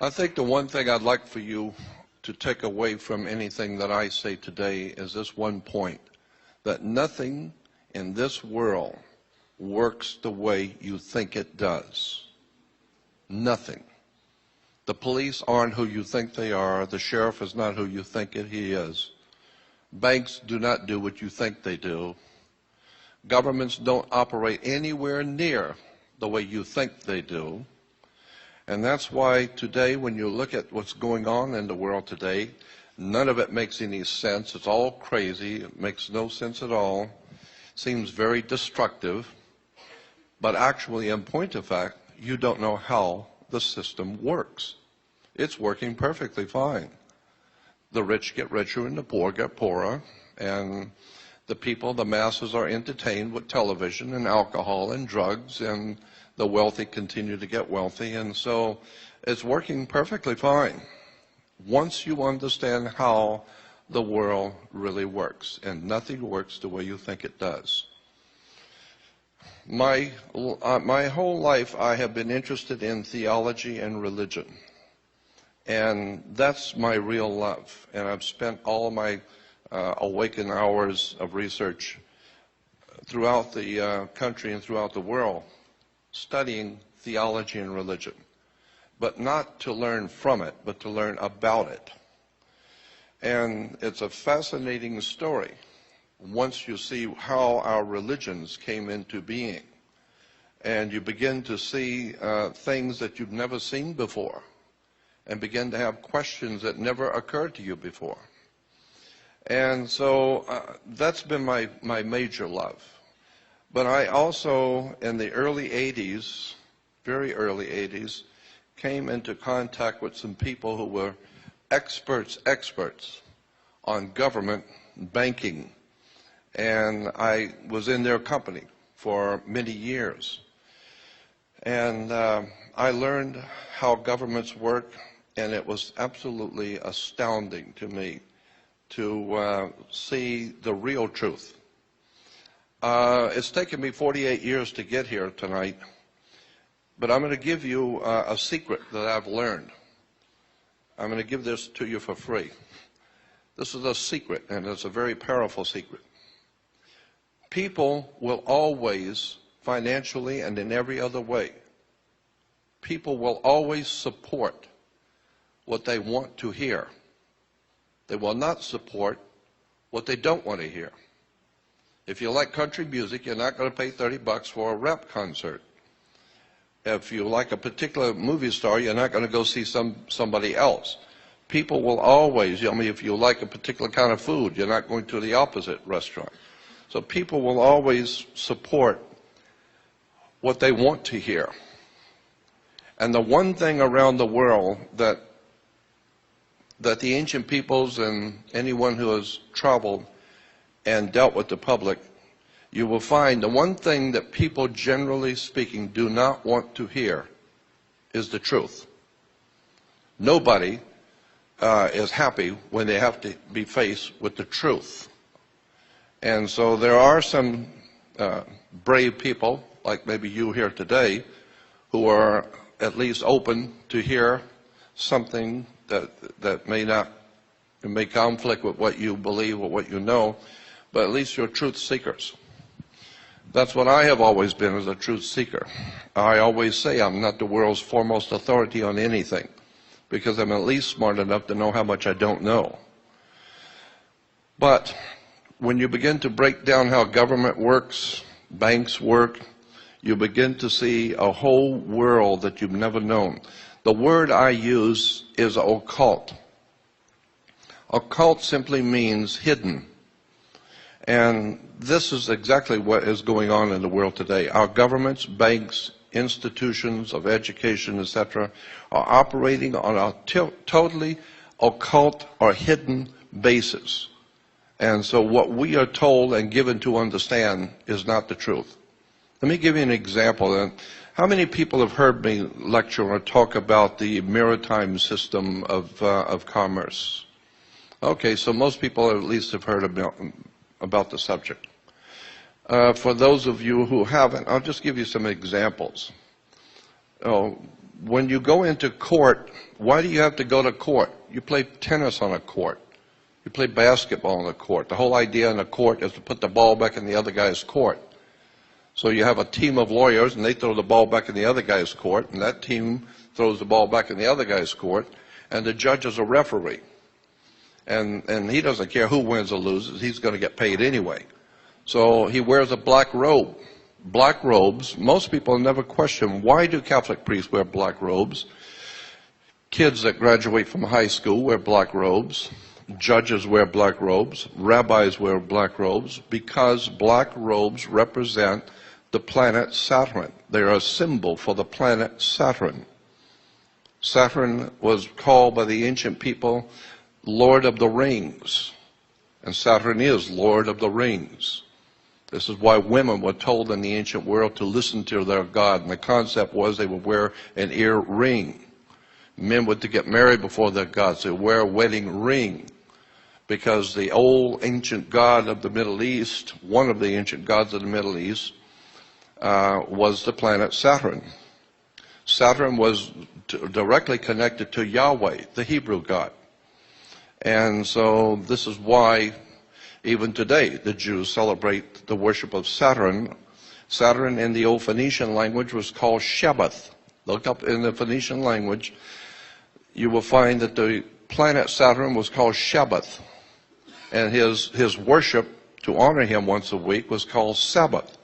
I think the one thing I'd like for you to take away from anything that I say today is this one point, that nothing in this world works the way you think it does. Nothing. The police aren't who you think they are. The sheriff is not who you think he is. Banks do not do what you think they do. Governments don't operate anywhere near the way you think they do. And that's why today, when you look at what's going on in the world today, none of it makes any sense. It's all crazy. It makes no sense at all. Seems very destructive. But actually, in point of fact, you don't know how the system works. It's working perfectly fine. The rich get richer and the poor get poorer. And the people, the masses, are entertained with television and alcohol and drugs, and the wealthy continue to get wealthy, and so it's working perfectly fine once you understand how the world really works, and nothing works the way you think it does. My whole life I have been interested in theology and religion, and that's my real love, and I've spent all my awakened hours of research throughout the country and throughout the world studying theology and religion, but not to learn from it, but to learn about it. And it's a fascinating story once you see how our religions came into being, and you begin to see things that you've never seen before, and begin to have questions that never occurred to you before. And so that's been my major love. But I also, in the early 80s, very early 80s, came into contact with some people who were experts on government banking. And I was in their company for many years. And I learned how governments work, and it was absolutely astounding to me to see the real truth. It's taken me 48 years to get here tonight, but I'm going to give you a secret that I've learned. I'm going to give this to you for free. This is a secret, and it's a very powerful secret. People will always, financially and in every other way, people will always support what they want to hear. They will not support what they don't want to hear. If you like country music, you're not going to pay $30 for a rap concert. If you like a particular movie star, you're not going to go see somebody else. People will always, if you like a particular kind of food, you're not going to the opposite restaurant. So people will always support what they want to hear. And the one thing around the world that the ancient peoples and anyone who has traveled and dealt with the public, you will find the one thing that people, generally speaking, do not want to hear is the truth. Nobody is happy when they have to be faced with the truth. And so there are some brave people, like maybe you here today, who are at least open to hear something that may conflict with what you believe or what you know, but at least you're truth seekers. That's what I have always been, as a truth seeker. I always say I'm not the world's foremost authority on anything, because I'm at least smart enough to know how much I don't know. But when you begin to break down how government works, banks work, you begin to see a whole world that you've never known. The word I use is occult. Occult simply means hidden. And this is exactly what is going on in the world today. Our governments, banks, institutions of education, etc., are operating on a totally occult or hidden basis. And so what we are told and given to understand is not the truth. Let me give you an example. How many people have heard me lecture or talk about the maritime system of commerce? Okay, so most people at least have heard about the subject. For those of you who haven't, I'll just give you some examples. when you go into court, why do you have to go to court? You play tennis on a court. You play basketball on a court. The whole idea in a court is to put the ball back in the other guy's court. So you have a team of lawyers, and they throw the ball back in the other guy's court, and that team throws the ball back in the other guy's court, and the judge is a referee. And he doesn't care who wins or loses. He's going to get paid anyway. So he wears a black robe. Black robes, most people never question, why do Catholic priests wear black robes? Kids that graduate from high school wear black robes. Judges wear black robes. Rabbis wear black robes because black robes represent the planet Saturn. They're a symbol for the planet Saturn. Saturn was called by the ancient people Lord of the Rings, and Saturn is Lord of the Rings. This is why women were told in the ancient world to listen to their God, and the concept was they would wear an ear ring. Men were to get married before their gods. They would wear a wedding ring because the old ancient god of the Middle East, one of the ancient gods of the Middle East, was the planet Saturn. Saturn was directly connected to Yahweh, the Hebrew God. And so this is why even today the Jews celebrate the worship of Saturn. Saturn in the old Phoenician language was called Shabbath. Look up in the Phoenician language, you will find that the planet Saturn was called Shabbath. And his worship to honor him once a week was called Sabbath.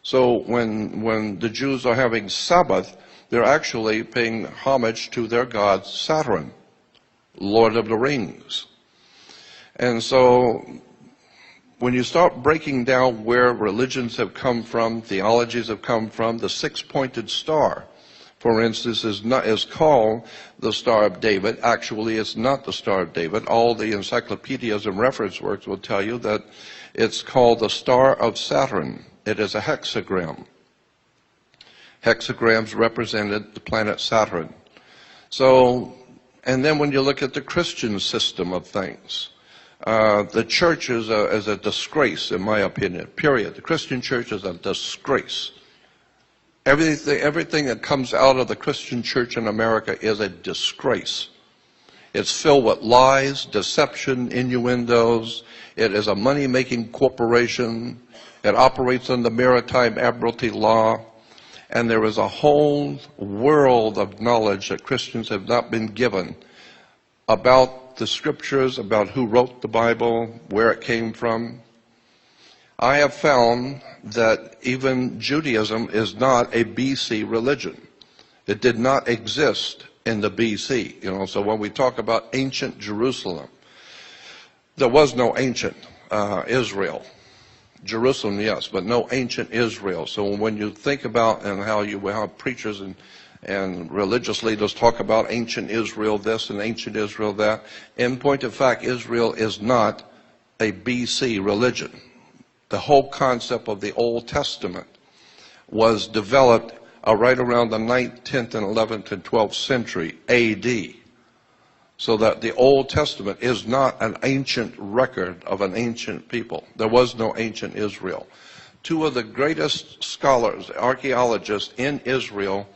So when the Jews are having Sabbath, they're actually paying homage to their god Saturn, Lord of the Rings. And so when you start breaking down where religions have come from, theologies have come from, the six-pointed star, for instance, is called the Star of David. Actually, it's not the Star of David. All the encyclopedias and reference works will tell you that it's called the Star of Saturn. It is a hexagram. Hexagrams represented the planet Saturn. So, and then when you look at the Christian system of things, the church is a disgrace, in my opinion, period. The Christian church is a disgrace. Everything that comes out of the Christian church in America is a disgrace. It's filled with lies, deception, innuendos. It is a money-making corporation. It operates under maritime admiralty law. And there is a whole world of knowledge that Christians have not been given about the scriptures, about who wrote the Bible, where it came from. I have found that even Judaism is not a BC religion. It did not exist in the BC. So when we talk about ancient Jerusalem, there was no ancient Israel. Jerusalem, yes, but no ancient Israel. So when you think about and how you have preachers and religious leaders talk about ancient Israel this and ancient Israel that, in point of fact, Israel is not a BC religion. The whole concept of the Old Testament was developed right around the 9th, 10th, and 11th and 12th century AD. So that the Old Testament is not an ancient record of an ancient people. There was no ancient Israel. Two of the greatest scholars, archaeologists in Israel,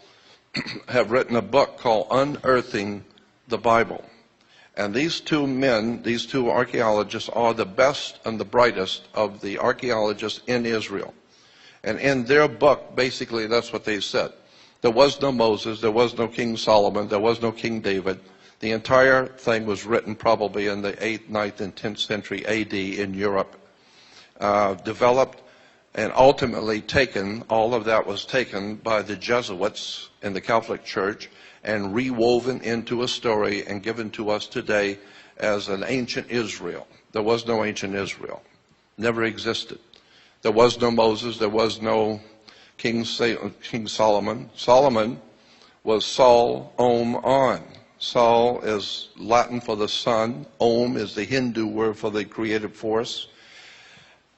have written a book called Unearthing the Bible. And these two men, these two archaeologists, are the best and the brightest of the archaeologists in Israel. And in their book, basically, that's what they said. There was no Moses, there was no King Solomon, there was no King David. The entire thing was written probably in the 8th, 9th, and 10th century AD in Europe, developed and ultimately taken. All of that was taken by the Jesuits in the Catholic Church and rewoven into a story and given to us today as an ancient Israel. There was no ancient Israel. Never existed. There was no Moses. There was no King Solomon. Solomon was Sol, Om, On. Sol is Latin for the sun. Om is the Hindu word for the creative force.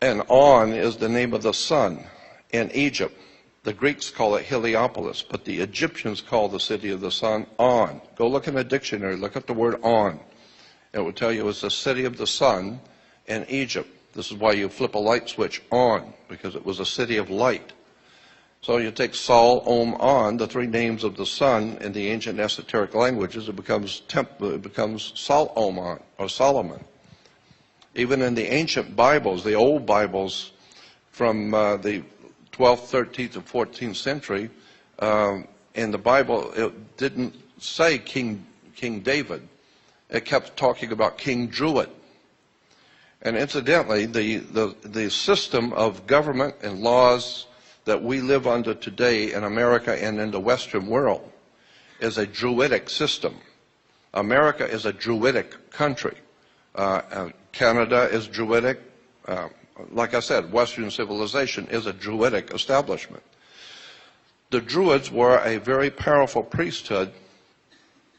And On is the name of the sun in Egypt. The Greeks call it Heliopolis, but the Egyptians call the city of the sun On. Go look in the dictionary, look at the word On. It will tell you it's the city of the sun in Egypt. This is why you flip a light switch on, because it was a city of light. So you take Sol, Om, On, the three names of the sun in the ancient esoteric languages, it becomes Sol, Om, On, or Solomon. Even in the ancient Bibles, the old Bibles from the 12th, 13th, and 14th century, in the Bible, it didn't say King David. It kept talking about King Druid. And incidentally, the system of government and laws that we live under today in America and in the Western world is a Druidic system. America is a Druidic country. Canada is Druidic. Like I said, Western civilization is a Druidic establishment. The Druids were a very powerful priesthood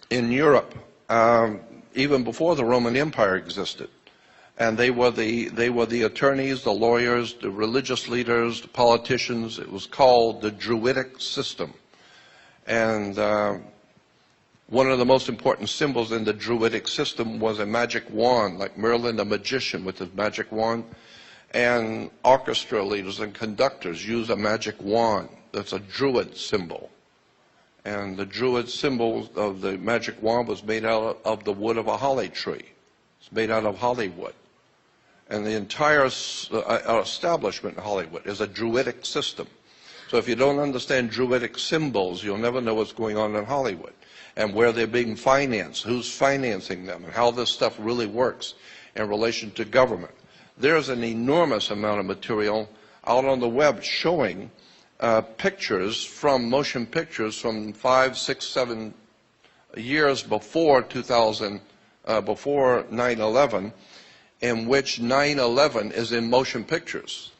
in Europe, even before the Roman Empire existed. And they were the attorneys, the lawyers, the religious leaders, the politicians. It was called the Druidic system. And one of the most important symbols in the Druidic system was a magic wand, like Merlin the magician with his magic wand. And orchestra leaders and conductors use a magic wand. That's a Druid symbol. And the Druid symbol of the magic wand was made out of the wood of a holly tree. It's made out of Hollywood. And the entire establishment in Hollywood is a Druidic system. So if you don't understand Druidic symbols, you'll never know what's going on in Hollywood and where they're being financed, who's financing them, and how this stuff really works in relation to government. There's an enormous amount of material out on the web showing pictures from motion pictures from 5, 6, 7 years before 2000, before 9/11, in which 9/11 is in motion pictures.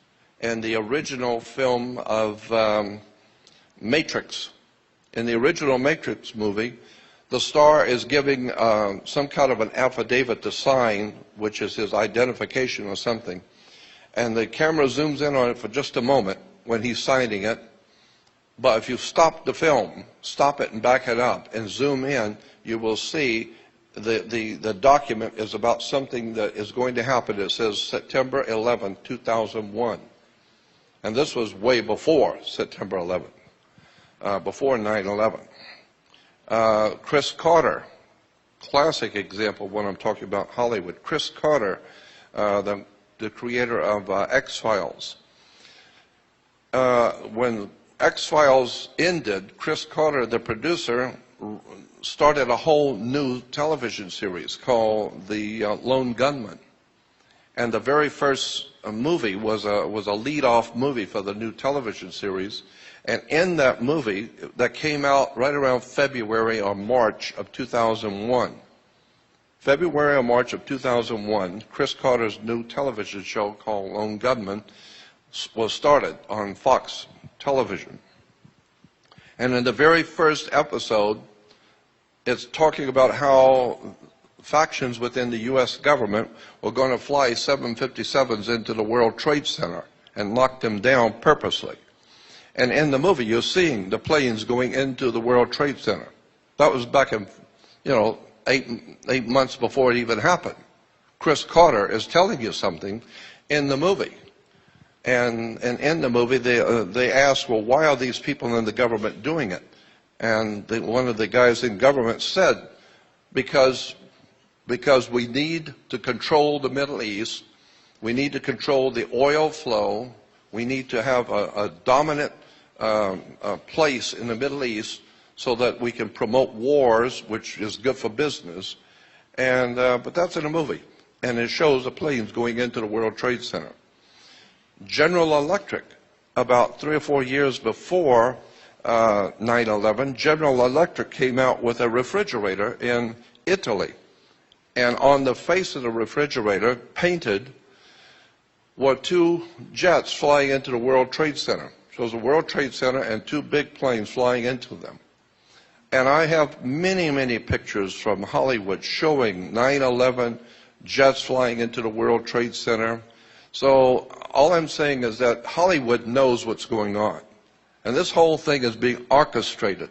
And the original film of Matrix, in the original Matrix movie, the star is giving some kind of an affidavit to sign, which is his identification or something. And the camera zooms in on it for just a moment when he's signing it. But if you stop the film, stop it and back it up and zoom in, you will see the document is about something that is going to happen. It says September 11, 2001. And this was way before September 11, before 9/11. Chris Carter, classic example when I'm talking about Hollywood. Chris Carter, the creator of X-Files. When X-Files ended, Chris Carter, the producer, started a whole new television series called The Lone Gunman. And the very first movie was a lead-off movie for the new television series. And in that movie, that came out right around February or March of 2001. February or March of 2001, Chris Carter's new television show called Lone Gunman was started on Fox television. And in the very first episode, it's talking about how factions within the U.S. government were going to fly 757s into the World Trade Center and lock them down purposely. And in the movie, you're seeing the planes going into the World Trade Center. That was back in, 8 months before it even happened. Chris Carter is telling you something in the movie. And in the movie, they ask, well, why are these people in the government doing it? And one of the guys in government said, because we need to control the Middle East, we need to control the oil flow, we need to have a dominant place in the Middle East so that we can promote wars, which is good for business. And but that's in a movie, and it shows the planes going into the World Trade Center. General Electric, about 3 or 4 years before 9/11, General Electric came out with a refrigerator in Italy. And on the face of the refrigerator, painted, were 2 jets flying into the World Trade Center. Shows the World Trade Center and 2 big planes flying into them. And I have many, many pictures from Hollywood showing 9/11 jets flying into the World Trade Center. So all I'm saying is that Hollywood knows what's going on. And this whole thing is being orchestrated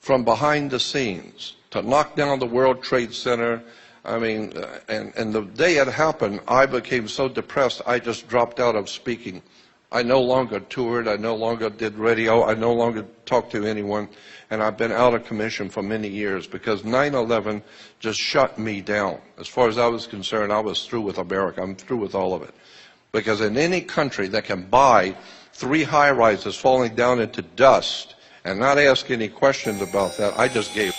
from behind the scenes to knock down the World Trade Center. I mean, and the day it happened, I became so depressed, I just dropped out of speaking I no longer toured, I no longer did radio, I no longer talked to anyone, and I've been out of commission for many years because 9/11 just shut me down. As far as I was concerned, I was through with America. I'm through with all of it. Because in any country that can buy 3 high-rises falling down into dust and not ask any questions about that, I just gave